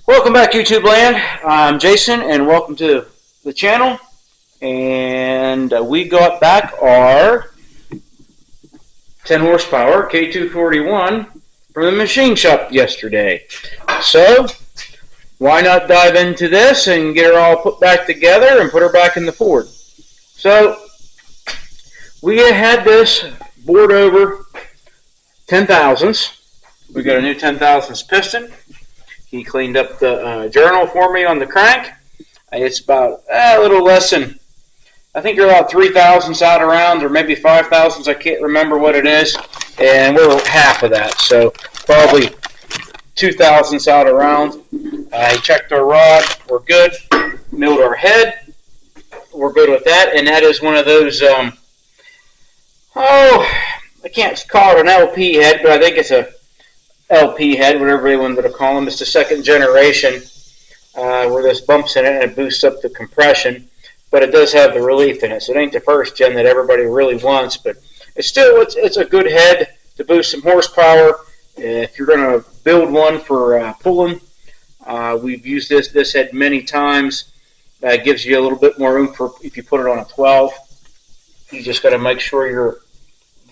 Welcome back, YouTube land. I'm Jason, and welcome to the channel. And we got back our 10 horsepower K-241 from the machine shop yesterday. So why not dive into this and get her all put back together and put her back in the Ford? So we had this bored over 10,000s. We got a new 10,000s piston. He cleaned up the journal for me on the crank. It's about a little less than, I think you're about 3,000s out around, or maybe 5,000s. I can't remember what it is. And we're half of that, so probably 2,000s out around. He checked our rod. We're good. Milled our head. We're good with that. And that is one of those, I can't call it an LP head, but I think it's a LP head, whatever they wanted to call them. It's the second generation where there's bumps in it and it boosts up the compression, but it does have the relief in it. So it ain't the first gen that everybody really wants, but it's a good head to boost some horsepower. If you're going to build one for pulling, we've used this head many times. It gives you a little bit more room for if you put it on a 12. You just got to make sure your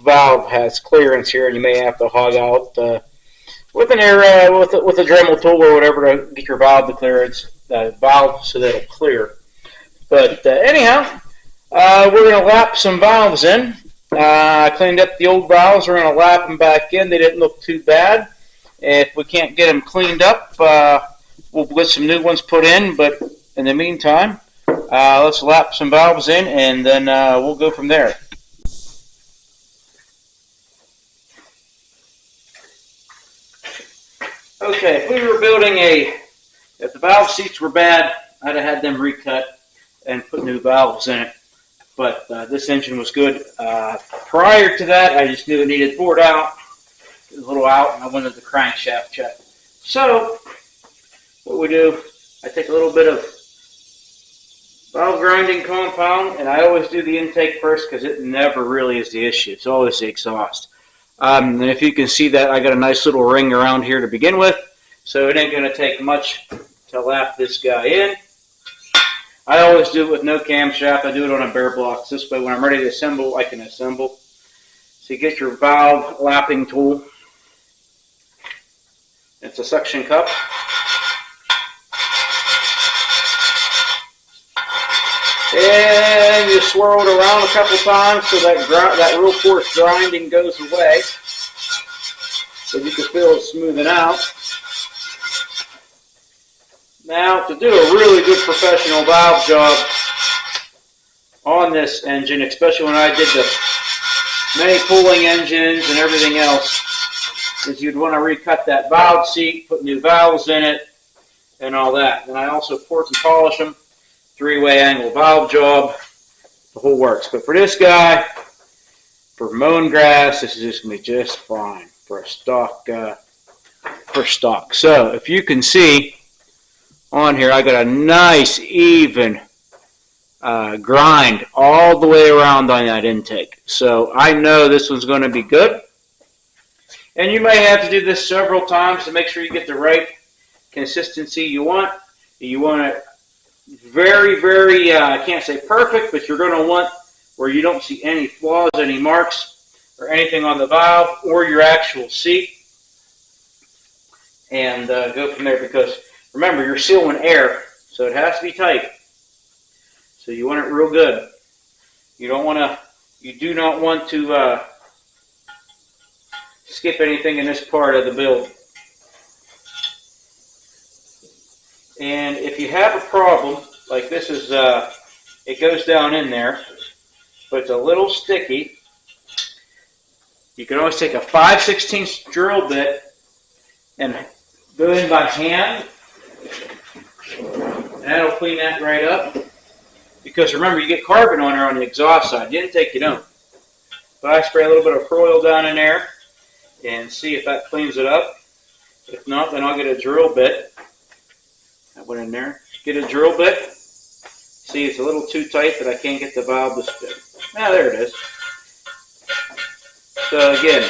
valve has clearance here, and you may have to hog out with an air with a Dremel tool or whatever to get your valve to clearance, valve so that it'll clear. But anyhow, we're going to lap some valves in. I cleaned up the old valves. We're going to lap them back in. They didn't look too bad. If we can't get them cleaned up, we'll get some new ones put in. But in the meantime, let's lap some valves in, and then we'll go from there. Okay, if we were building if the valve seats were bad, I'd have had them recut and put new valves in it. But this engine was good. Prior to that, I just knew it needed bored out. It was a little out, and I wanted the crankshaft checked. So what we do, I take a little bit of valve grinding compound, and I always do the intake first because it never really is the issue. It's always the exhaust. And if you can see that, I got a nice little ring around here to begin with, so it ain't going to take much to lap this guy in. I always do it with no camshaft. I do it on a bare block. This way, when I'm ready to assemble, I can assemble. So you get your valve lapping tool. It's a suction cup. And you swirl it around a couple times so that real coarse grinding goes away. So you can feel it smoothing out. Now, to do a really good professional valve job on this engine, especially when I did the many pulling engines and everything else, is you'd want to recut that valve seat, put new valves in it, and all that. And I also port and polish them. Three-way angle valve job, the whole works. But for this guy, for mowing grass, this is just going to be just fine for a stock. So if you can see on here, I got a nice even grind all the way around on that intake. So I know this one's going to be good. And you may have to do this several times to make sure you get the right consistency you want. You want it very, very, I can't say perfect, but you're going to want where you don't see any flaws, any marks, or anything on the valve or your actual seat. And go from there, because remember, you're sealing air, so it has to be tight. So you want it real good. You do not want to skip anything in this part of the build. And if you have a problem, like this is, it goes down in there, but it's a little sticky, you can always take a 5/16 drill bit and go in by hand, and that'll clean that right up. Because remember, you get carbon on there on the exhaust side. The intake, you don't. But I spray a little bit of Pro Oil down in there and see if that cleans it up. If not, then I'll get a drill bit. That went in there. Get a drill bit. See, it's a little too tight, but I can't get the valve to spin. Ah, there it is. So again,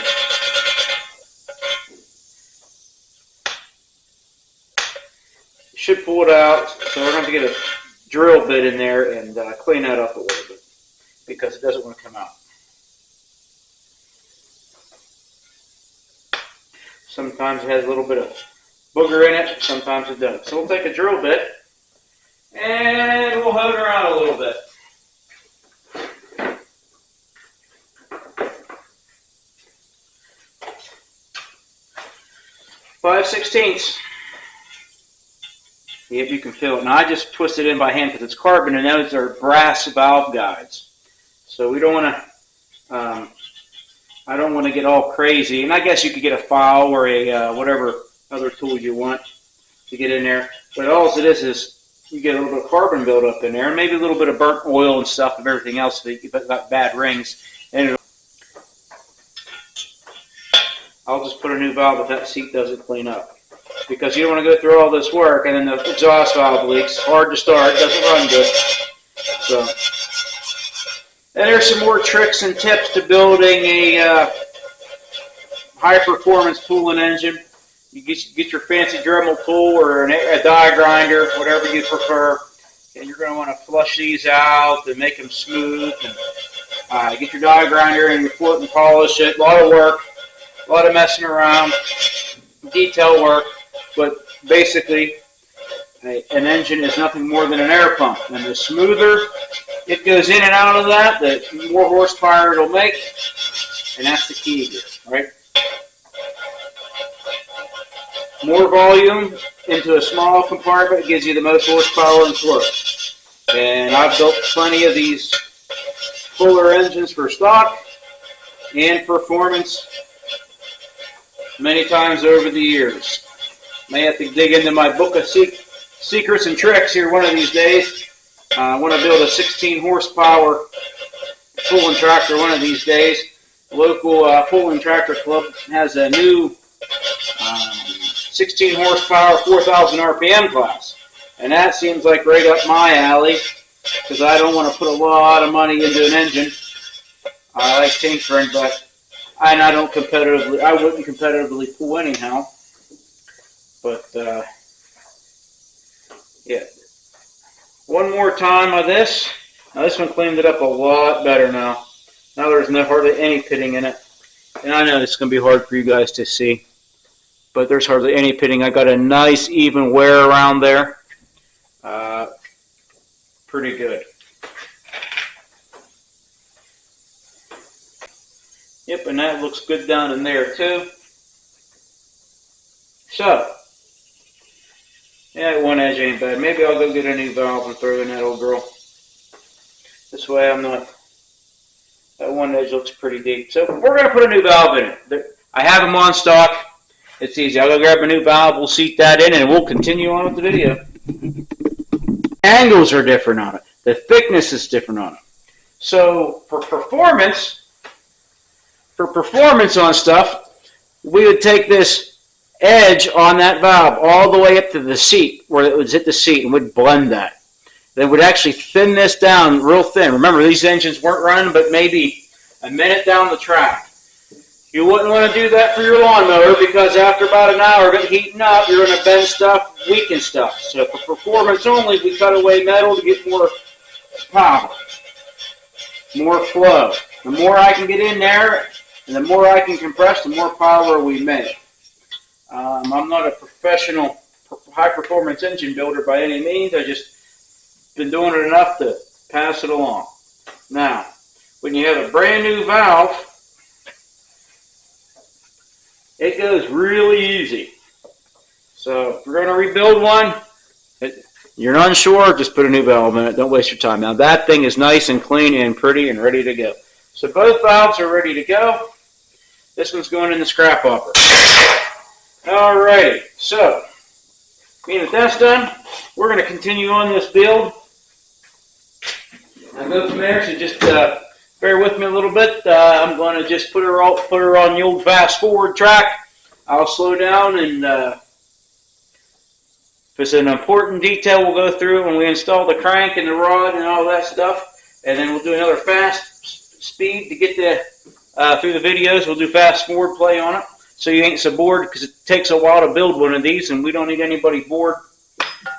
should pull it out. So we're going to get a drill bit in there and clean that up a little bit because it doesn't want to come out. Sometimes it has a little bit of booger in it, sometimes it doesn't. So we'll take a drill bit and we'll hold it around a little bit. .5/16. See if you can feel it. Now I just twist it in by hand because it's carbon, and those are brass valve guides. So we don't want to. I don't want to get all crazy. And I guess you could get a file or a whatever other tool you want to get in there. But all it is you get a little bit of carbon buildup in there, and maybe a little bit of burnt oil and stuff and everything else that you've got bad rings. And I'll just put a new valve if that seat doesn't clean up. Because you don't want to go through all this work and then the exhaust valve leaks. Hard to start, doesn't run good. So, and there's some more tricks and tips to building a high-performance pulling engine. You get your fancy Dremel tool or a die grinder, whatever you prefer. And you're going to want to flush these out and make them smooth. And get your die grinder and your foot and polish it. A lot of work, a lot of messing around, detail work. But basically, an engine is nothing more than an air pump. And the smoother it goes in and out of that, the more horsepower it'll make. And that's the key here, right? More volume into a small compartment gives you the most horsepower and torque. And I've built plenty of these Kohler engines for stock and performance many times over the years. May have to dig into my book of secrets and tricks here one of these days. I want to build a 16 horsepower pulling tractor one of these days. The local pulling tractor club has a new 16 horsepower, 4,000 RPM class. And that seems like right up my alley because I don't want to put a lot of money into an engine. I like tinkering, but I wouldn't competitively pull anyhow. But, yeah. One more time of this. Now this one cleaned it up a lot better now. Now there's hardly any pitting in it. And I know it's going to be hard for you guys to see. But there's hardly any pitting. I got a nice even wear around there. Pretty good. Yep, and that looks good down in there too. So, yeah, one edge ain't bad. Maybe I'll go get a new valve and throw in that old girl. This way I'm not, that one edge looks pretty deep. So we're going to put a new valve in it. I have them on stock. It's easy. I'll go grab a new valve, we'll seat that in, and we'll continue on with the video. Angles are different on it. The thickness is different on it. So for performance on stuff, we would take this edge on that valve all the way up to the seat, where it would hit the seat, and we'd blend that. Then we'd actually thin this down real thin. Remember, these engines weren't running but maybe a minute down the track. You wouldn't want to do that for your lawnmower because after about an hour of it heating up, you're going to bend stuff, weaken stuff. So for performance only, we cut away metal to get more power, more flow. The more I can get in there and the more I can compress, the more power we make. I'm not a professional high-performance engine builder by any means. I just been doing it enough to pass it along. Now, when you have a brand new valve, it goes really easy. So if we're going to rebuild one, you're unsure, just put a new valve in it. Don't waste your time. Now that thing is nice and clean and pretty and ready to go. So both valves are ready to go. This one's going in the scrap hopper. Alrighty, so being that that's done, we're going to continue on this build. I'll go from there, so just bear with me a little bit. I'm going to just put her on the old fast forward track. I'll slow down, and if it's an important detail, we'll go through when we install the crank and the rod and all that stuff, and then we'll do another fast speed to get through the videos. We'll do fast forward play on it, so you ain't so bored, because it takes a while to build one of these, and we don't need anybody bored.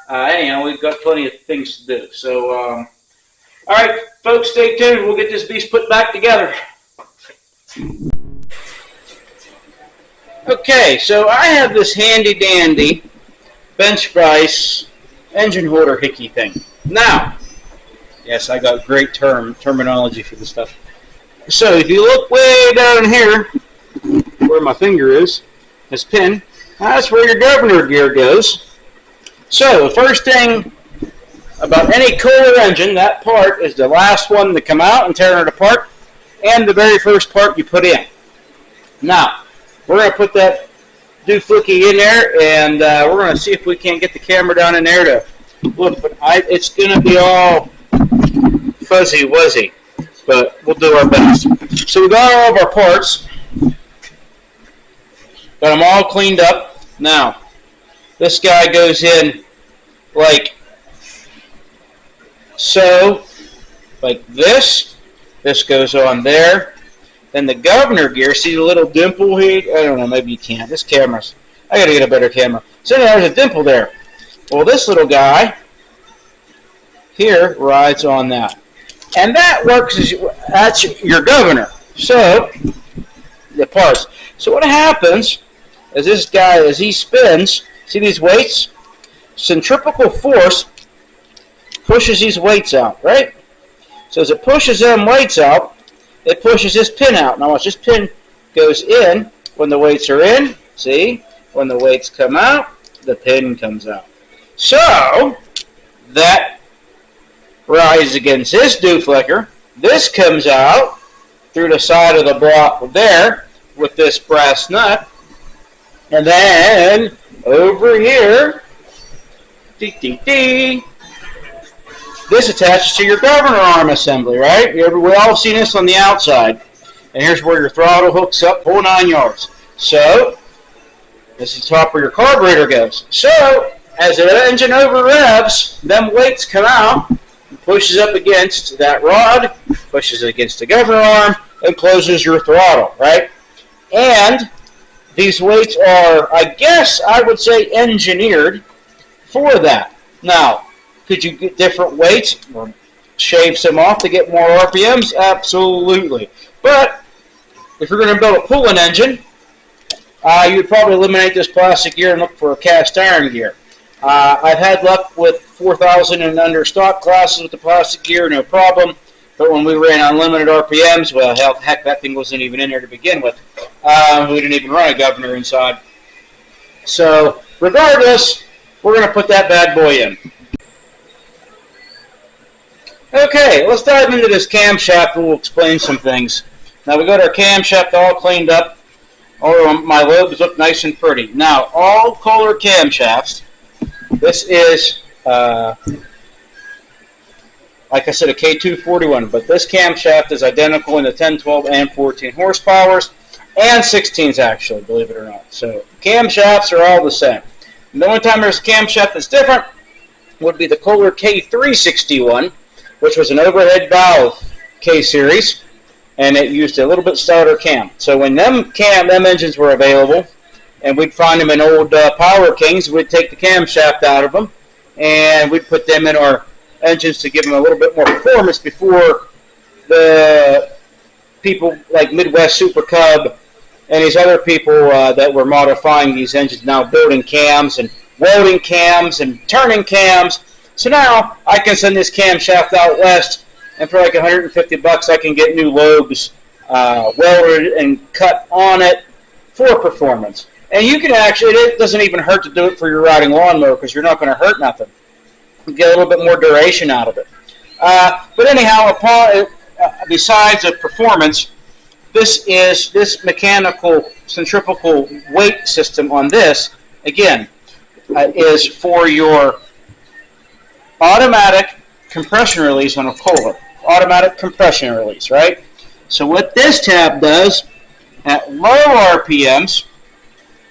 Anyhow, we've got plenty of things to do. So, all right, folks, stay tuned. We'll get this beast put back together. Okay, so I have this handy-dandy bench vise engine holder hickey thing. Now, yes, I got great terminology for this stuff. So if you look way down here, where my finger is, this pin, that's where your governor gear goes. So the first thing about any Kohler engine, that part is the last one to come out and tear it apart, and the very first part you put in. Now, we're going to put that dooflookie in there, and we're going to see if we can't get the camera down in there to look. But it's going to be all fuzzy-wuzzy, but we'll do our best. So we got all of our parts. Got them all cleaned up. Now, this guy goes in like so, like this. This goes on there. Then the governor gear, see the little dimple here? I don't know, maybe you can't. This camera's, I gotta get a better camera. So there's a dimple there. Well, this little guy here rides on that. And that works as, that's your governor. So, the parts. So what happens is this guy, as he spins, see these weights? Centrifugal force pushes these weights out, right? So as it pushes them weights out, it pushes this pin out. Now watch, this pin goes in when the weights are in. See? When the weights come out, the pin comes out. So, that rides against this dooflicker. This comes out through the side of the block there with this brass nut. And then, over here, this attaches to your governor arm assembly, right? We all seen this on the outside. And here's where your throttle hooks up, whole 9 yards. So, this is the top where your carburetor goes. So, as the engine over revs, them weights come out, pushes up against that rod, pushes it against the governor arm, and closes your throttle, right? And these weights are, I guess I would say, engineered for that. Now, could you get different weights or shave some off to get more RPMs? Absolutely. But if you're going to build a pulling engine, you'd probably eliminate this plastic gear and look for a cast iron gear. I've had luck with 4,000 and under stock classes with the plastic gear, no problem. But when we ran unlimited RPMs, well, heck, that thing wasn't even in there to begin with. We didn't even run a governor inside. So, regardless, we're going to put that bad boy in. Okay, let's dive into this camshaft and we'll explain some things. Now we got our camshaft all cleaned up. All of my lobes look nice and pretty. Now, all Kohler camshafts, this is, like I said, a K-241, but this camshaft is identical in the 10, 12, and 14 horsepowers, and 16s actually, believe it or not. So, camshafts are all the same. And the only time there's a camshaft that's different would be the Kohler K-361, which was an overhead valve K-series, and it used a little bit stouter cam. So when them engines were available, and we'd find them in old Power Kings, we'd take the camshaft out of them, and we'd put them in our engines to give them a little bit more performance before the people like Midwest Super Cub and these other people that were modifying these engines, now building cams and welding cams and turning cams. So now I can send this camshaft out west, and for like $150 I can get new lobes welded and cut on it for performance. And you can actually, it doesn't even hurt to do it for your riding lawnmower because you're not going to hurt nothing. You get a little bit more duration out of it. But anyhow, besides the performance, this mechanical centrifugal weight system on this, again, is for your automatic compression release on a Kohler. Automatic compression release, right? So what this tab does, at low RPMs,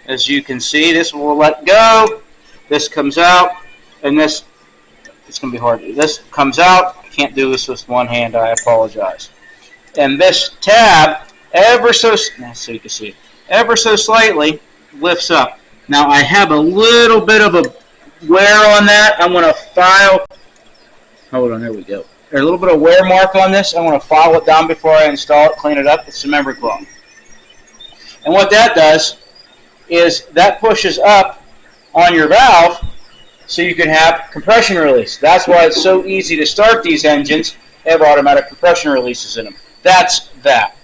as you can see, this will let go, this comes out, and this, it's going to be hard. This comes out. I can't do this with one hand, I apologize. And this tab, ever so you can see, ever so slightly lifts up. Now I have a little bit of a wear on that. I'm going to file. Hold on, there we go. There's a little bit of wear mark on this. I'm going to file it down before I install it, clean it up with some memory cloth. And what that does is that pushes up on your valve so you can have compression release. That's why it's so easy to start these engines. They have automatic compression releases in them. That's that.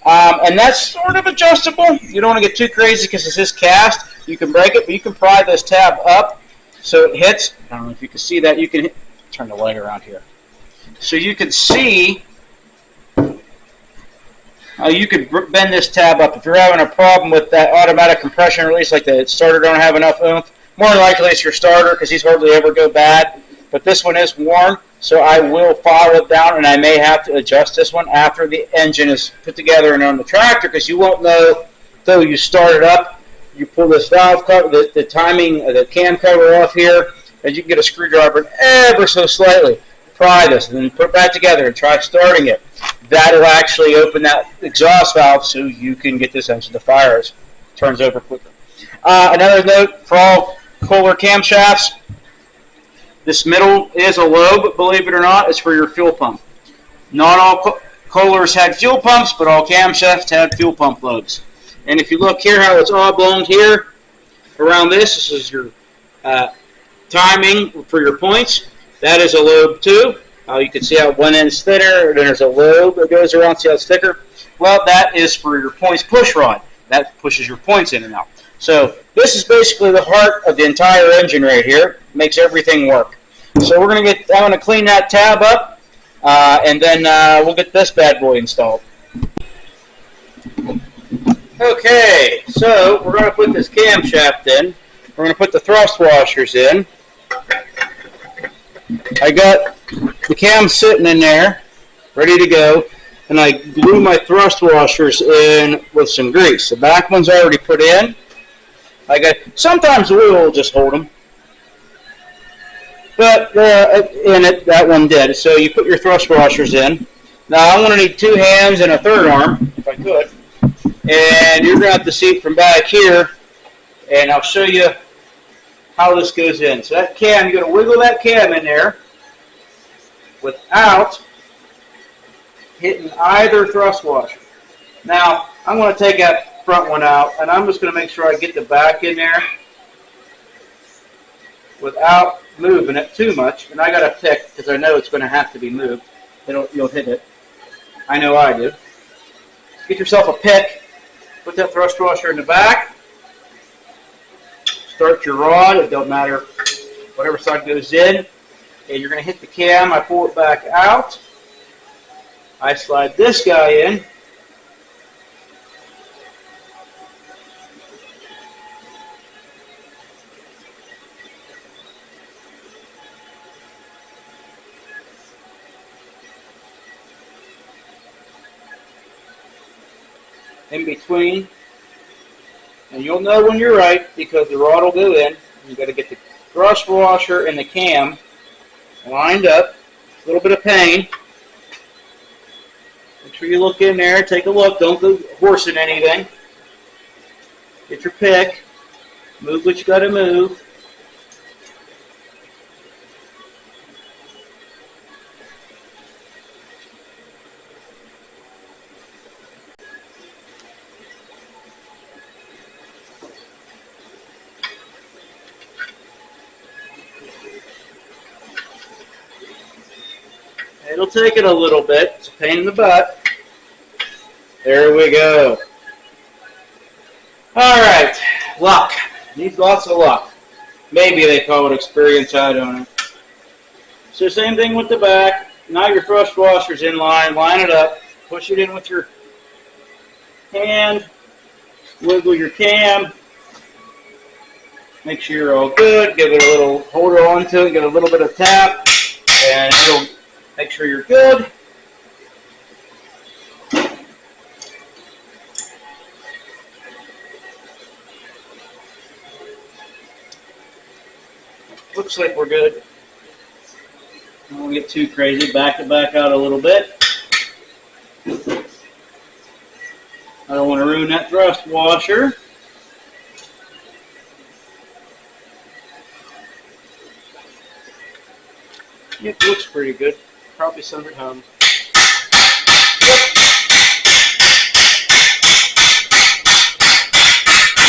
And that's sort of adjustable. You don't want to get too crazy because it's this cast. You can break it, but you can pry this tab up so it hits. I don't know if you can see that. You can turn the light around here. So you can see how you could bend this tab up. If you're having a problem with that automatic compression release, like the starter don't have enough oomph, more than likely it's your starter because these hardly ever go bad. But this one is worn, so I will file it down, and I may have to adjust this one after the engine is put together and on the tractor, because you won't know until you start it up. You pull this valve cover, the timing, the cam cover off here, and you can get a screwdriver ever so slightly. Pry this, and then put it back together and try starting it. That'll actually open that exhaust valve so you can get this engine to fire as it turns over quicker. Another note for all Kohler camshafts, this middle is a lobe, believe it or not. It's for your fuel pump. Not all Kohlers had fuel pumps, but all camshafts had fuel pump lobes. And if you look here how it's oblonged here around this is your timing for your points. That is a lobe too. You can see how one end is thinner, and then there's a lobe that goes around. See how it's thicker? Well, that is for your points push rod. That pushes your points in and out. So this is basically the heart of the entire engine right here. Makes everything work. So we're going to I'm going to clean that tab up, and then we'll get this bad boy installed. Okay, so we're going to put this camshaft in. We're going to put the thrust washers in. I got the cam sitting in there, ready to go, and I glue my thrust washers in with some grease. The back one's already put in. Sometimes oil will just hold them, but in it, that one did. So you put your thrust washers in. Now I'm going to need two hands and a third arm, if I could, and you're going to have to see it from back here, and I'll show you how this goes in. So that cam, you're going to wiggle that cam in there without hitting either thrust washer. Now, I'm going to take that front one out, and I'm just going to make sure I get the back in there without moving it too much. And I got to pick, because I know it's going to have to be moved. You'll hit it. I know I do. Get yourself a pick. Put that thrust washer in the back. Start your rod. It don't matter whatever side goes in. And you're going to hit the cam. I pull it back out. I slide this guy in. In between, and you'll know when you're right because the rod will go in. You've got to get the thrust washer and the cam lined up. A little bit of pain. Make sure you look in there, take a look, don't go horsing anything. Get your pick, move what you got to move. It'll take it a little bit. It's a pain in the butt. There we go. All right. Luck. Needs lots of luck. Maybe they call it experience. I don't know. So same thing with the back. Now your thrust washer's in line. Line it up. Push it in with your hand. Wiggle your cam. Make sure you're all good. Give it a little, hold it on to it. Get a little bit of tap. And it'll make sure you're good. Looks like we're good. I don't get too crazy. Back it back out a little bit. I don't want to ruin that thrust washer. It looks pretty good. Probably some at home.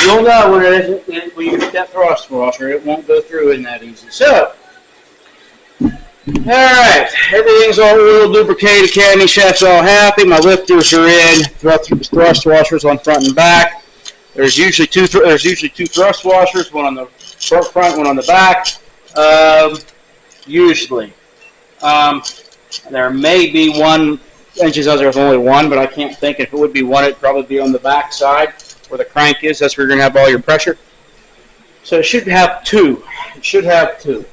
You'll know when when you get that thrust washer, it won't go through in that easy. So, alright, everything's all oiled, lubricated, camshafts all happy, my lifters are in, thrust washers on front and back. There's usually two thrust washers, one on the front, one on the back. Usually. There may be one, engine says there's only one, but I can't think. If it would be one, it'd probably be on the back side where the crank is. That's where you're going to have all your pressure. So it should have two. It should have two.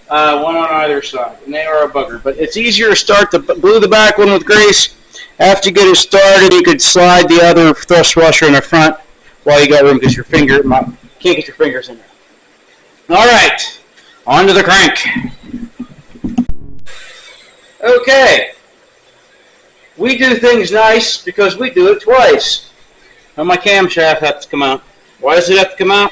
One on either side, and they are a bugger. But it's easier to start the glue the back one with grease. After you get it started, you could slide the other thrust washer in the front while you got room, because your finger can't get your fingers in there. All right, on to the crank. Okay, we do things nice because we do it twice. Now my camshaft has to come out. Why does it have to come out?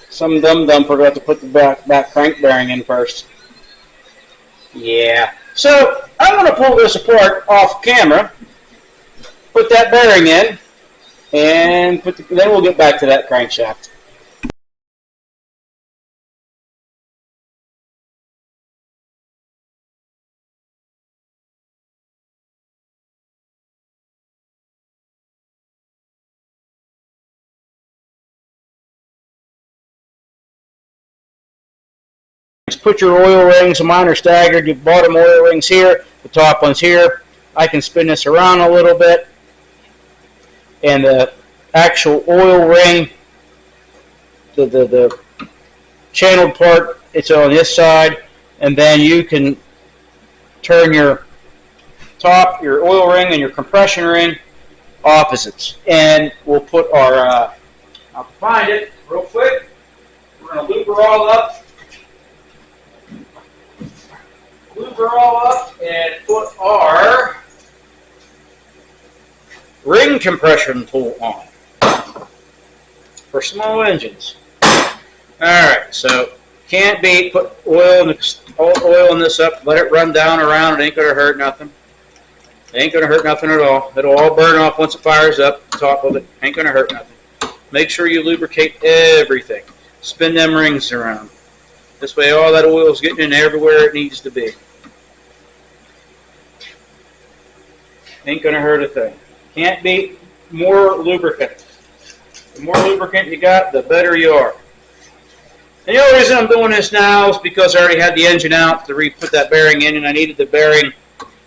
Some dum-dum forgot to put the back crank bearing in first. Yeah. So I'm going to pull this apart off camera, put that bearing in, and then we'll get back to that crankshaft. Put your oil rings, mine are staggered, your bottom oil rings here, the top one's here. I can spin this around a little bit, and the actual oil ring, the channeled part, it's on this side, and then you can turn your top, your oil ring and your compression ring opposites. And we'll put our, I'll find it real quick, we're going to lube her all up. Lube her all up and put our ring compression tool on for small engines. Alright, so can't beat, put oil in this up, let it run down around, it ain't going to hurt nothing. It ain't going to hurt nothing at all. It'll all burn off once it fires up, the top of it, ain't going to hurt nothing. Make sure you lubricate everything. Spin them rings around. This way all that oil is getting in everywhere it needs to be. Ain't going to hurt a thing. Can't beat more lubricant. The more lubricant you got, the better you are. And the only reason I'm doing this now is because I already had the engine out to put that bearing in, and I needed the bearing,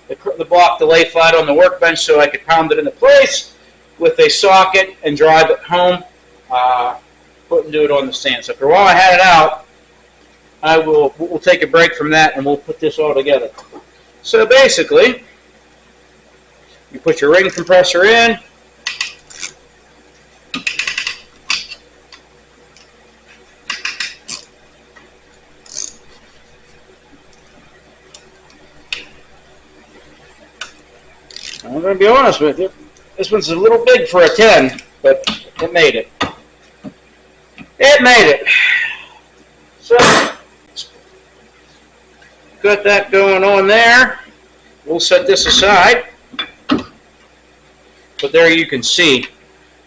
the block to lay flat on the workbench so I could pound it into place with a socket and drive it home, do it on the stand. So for a while I had it out, we'll take a break from that and we'll put this all together. So basically, you put your ring compressor in, I'm going to be honest with you, this one's a little big for a 10, but it made it. It made it. So, got that going on there. We'll set this aside. But there you can see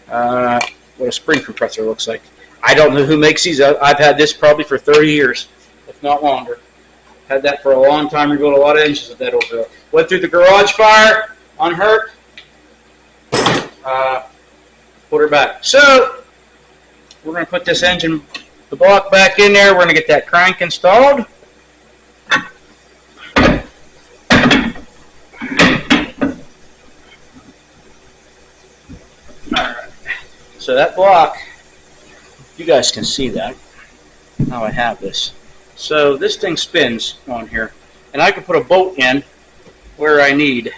what a spring compressor looks like. I don't know who makes these. I've had this probably for 30 years, if not longer. Had that for a long time. Rebuilt a lot of engines with that over. Went through the garage fire, unhurt. Put her back. So we're going to put this engine, the block back in there. We're going to get that crank installed. Alright, so that block, you guys can see that, how I have this. So this thing spins on here, and I can put a bolt in where I need.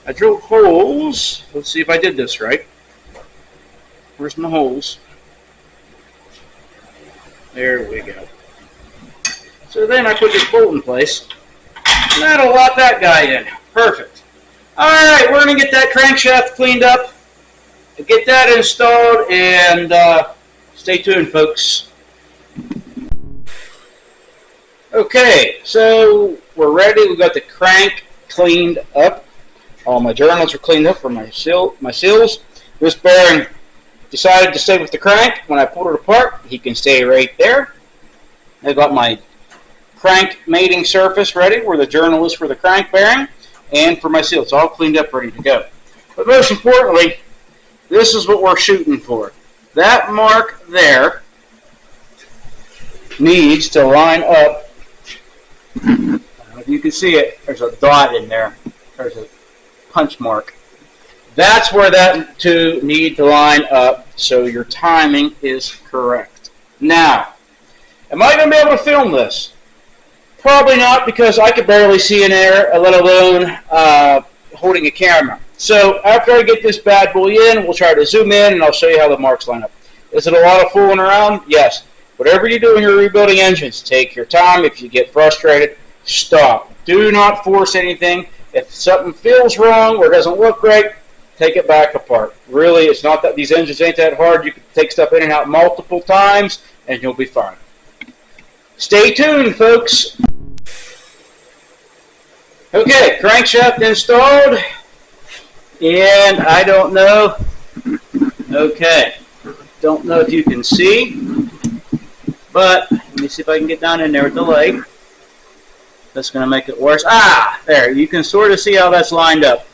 I drilled holes. Let's see if I did this right. Where's my holes? There we go. So then I put this bolt in place, and that'll lock that guy in. Perfect. Alright, we're going to get that crankshaft cleaned up, get that installed, and stay tuned, folks. Okay, so we're ready. We got the crank cleaned up. All my journals are cleaned up for my seals. This bearing decided to stay with the crank. When I pulled it apart, he can stay right there. I got my crank mating surface ready where the journal is for the crank bearing and for my seal. It's all cleaned up, ready to go. But most importantly, this is what we're shooting for. That mark there needs to line up. I don't know if you can see it. There's a dot in there. There's a punch mark. That's where that two need to line up so your timing is correct. Now, am I going to be able to film this? Probably not, because I could barely see in there, let alone holding a camera. So after I get this bad boy in, we'll try to zoom in and I'll show you how the marks line up. Is it a lot of fooling around? Yes. Whatever you do when you're rebuilding engines, take your time. If you get frustrated, stop. Do not force anything. If something feels wrong or doesn't look right, take it back apart. Really, it's not that these engines ain't that hard. You can take stuff in and out multiple times and you'll be fine. Stay tuned, folks. Okay, crankshaft installed. And I don't know. Okay. Don't know if you can see. But let me see if I can get down in there with the leg. That's going to make it worse. Ah, there. You can sort of see how that's lined up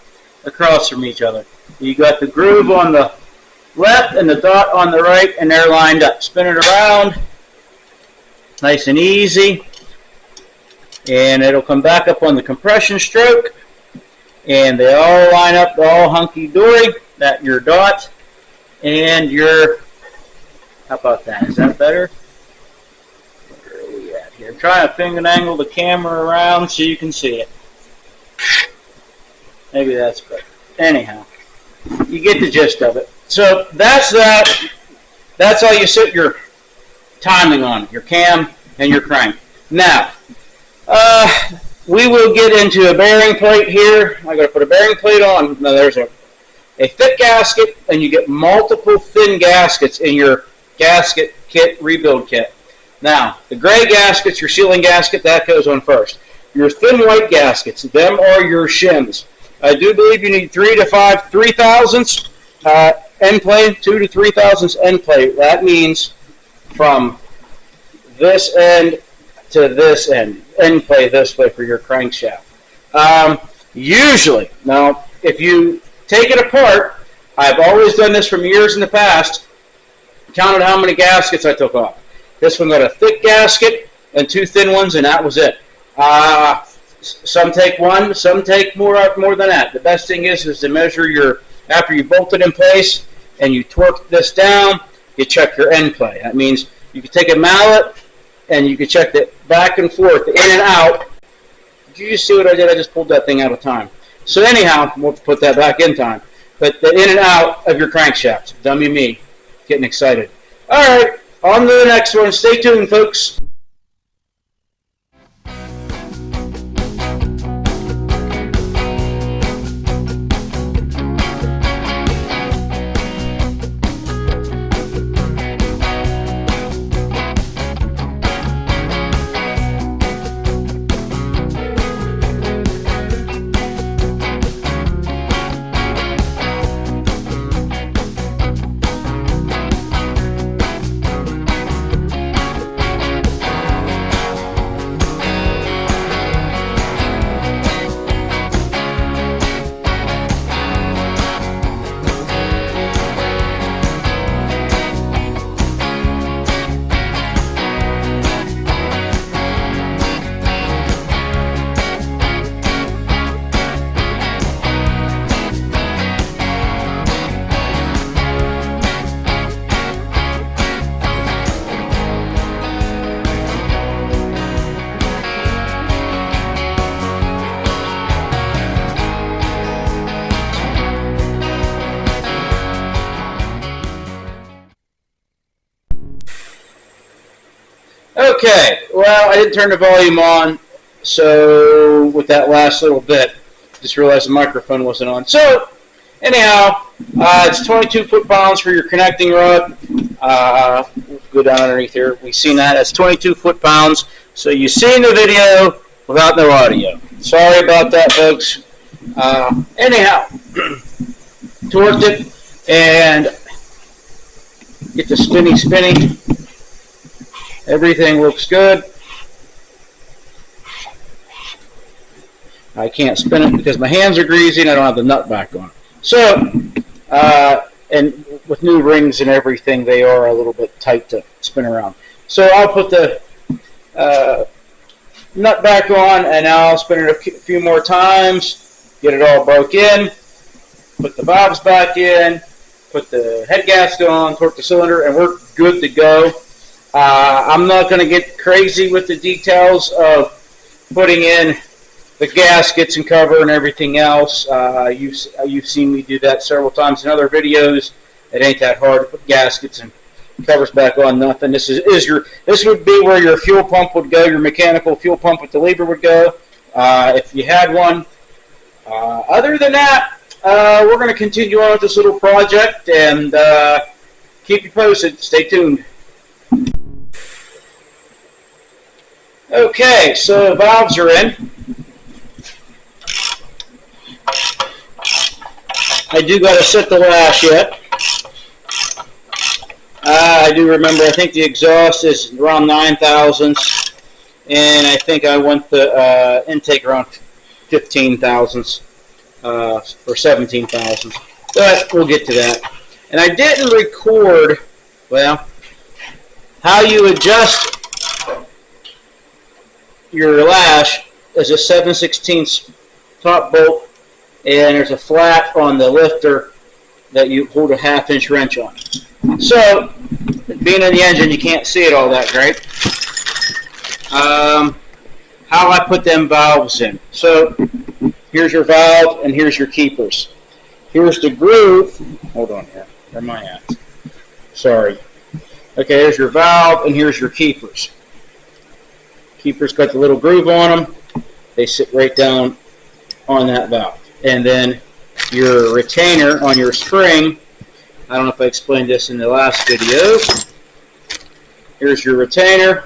across from each other. You got the groove on the left and the dot on the right, and they're lined up. Spin it around. Nice and easy. And it'll come back up on the compression stroke. And they all line up, all hunky-dory. That your dot and your... How about that? Is that better? Where are we at here? I'm trying to finger angle the camera around so you can see it. Maybe that's better. Anyhow, you get the gist of it. So that's that. That's how you set your timing on your cam and your crank. Now, we will get into a bearing plate here. I'm going to put a bearing plate on. Now, there's a thick gasket, and you get multiple thin gaskets in your gasket kit, rebuild kit. Now, the gray gaskets, your sealing gasket, that goes on first. Your thin white gaskets, them are your shims. I do believe you need 3 to 5 3/1000ths end play, 2 to 3/1000ths end play. That means from this end to this end play this way for your crankshaft. Usually, now, if you take it apart, I've always done this from years in the past, counted how many gaskets I took off. This one got a thick gasket and 2 thin ones, and that was it. Some take one, some take more than that. The best thing is to measure your, after you bolt it in place and you torque this down, you check your end play. That means you can take a mallet and you can check it back and forth, the in and out. Did you just see what I did? I just pulled that thing out of time. So anyhow, we'll put that back in time. But the in and out of your crankshaft. Dummy me. Getting excited. All right, on to the next one. Stay tuned, folks. Okay, well, I didn't turn the volume on, so with that last little bit, just realized the microphone wasn't on. So, anyhow, it's 22 foot-pounds for your connecting rod. We'll go down underneath here. We've seen that. It's 22 foot-pounds So you've seen the video without no audio. Sorry about that, folks. Anyhow, torqued it and get the spinny. Everything looks good. I can't spin it because my hands are greasy and I don't have the nut back on. So, and with new rings and everything, they are a little bit tight to spin around. So I'll put the nut back on, and now I'll spin it a few more times, get it all broke in, put the valves back in, put the head gasket on, torque the cylinder, and we're good to go. I'm not going to get crazy with the details of putting in the gaskets and cover and everything else. You've seen me do that several times in other videos. It ain't that hard to put gaskets and covers back on. Nothing. This would be where your fuel pump would go. Your mechanical fuel pump with the lever would go, if you had one. Other than that, we're going to continue on with this little project and keep you posted. Stay tuned. Okay, so valves are in. I do got to set the lash yet. I do remember, I think the exhaust is around 9 thousandths, and I think I want the intake around 15 thousandths, or 17 thousandths, but we'll get to that. And I didn't record, well, how you adjust your lash. Is a 7/16 top bolt, and there's a flat on the lifter that you hold a 1/2 inch wrench on. So, being in the engine, you can't see it all that great. How I put them valves in. So, here's your valve, and here's your keepers. Here's the groove. Hold on here. Where am I at? Sorry. Okay, here's your valve, and here's your keepers. Keepers got the little groove on them. They sit right down on that valve. And then your retainer on your spring, I don't know if I explained this in the last video. Here's your retainer.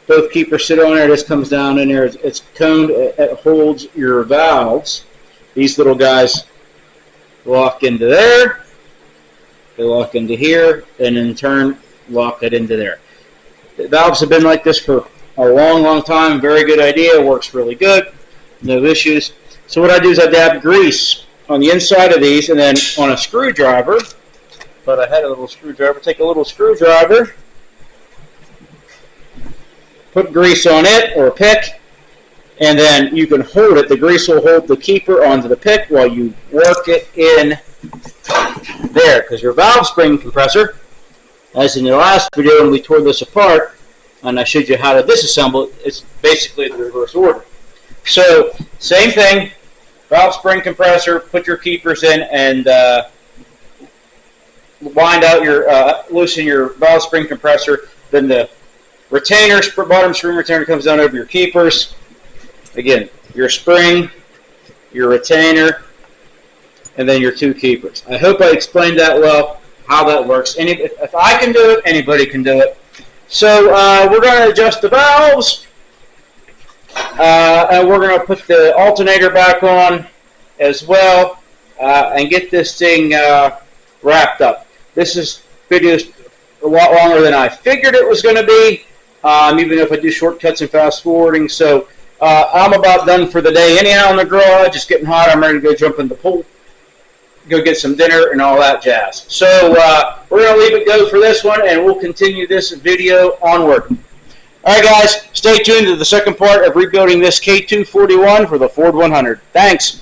Both keepers sit on there. This comes down in there. It's coned. It holds your valves. These little guys lock into there. They lock into here, and in turn lock it into there. The valves have been like this for a long time. Very good idea. Works really good. No issues. So what I do is I dab grease on the inside of these, and then on a screwdriver, but I had a little screwdriver, take a little screwdriver, put grease on it, or a pick, and then you can hold it. The grease will hold the keeper onto the pick while you work it in there, because your valve spring compressor, as in the last video when we tore this apart, and I showed you how to disassemble it, it's basically the reverse order. So, same thing, valve spring compressor, put your keepers in, and wind out your, loosen your valve spring compressor. Then the retainer, bottom spring retainer comes down over your keepers. Again, your spring, your retainer, and then your two keepers. I hope I explained that well, how that works. If I can do it, anybody can do it. So we're going to adjust the valves. And we're going to put the alternator back on as well, and get this thing wrapped up. This video is a lot longer than I figured it was going to be, even if I do shortcuts and fast forwarding. So I'm about done for the day anyhow in the garage. Just getting hot. I'm ready to go jump in the pool, go get some dinner and all that jazz. So we're going to leave it go for this one, and we'll continue this video onward. All right, guys, stay tuned to the second part of rebuilding this K-241 for the Ford 100. Thanks.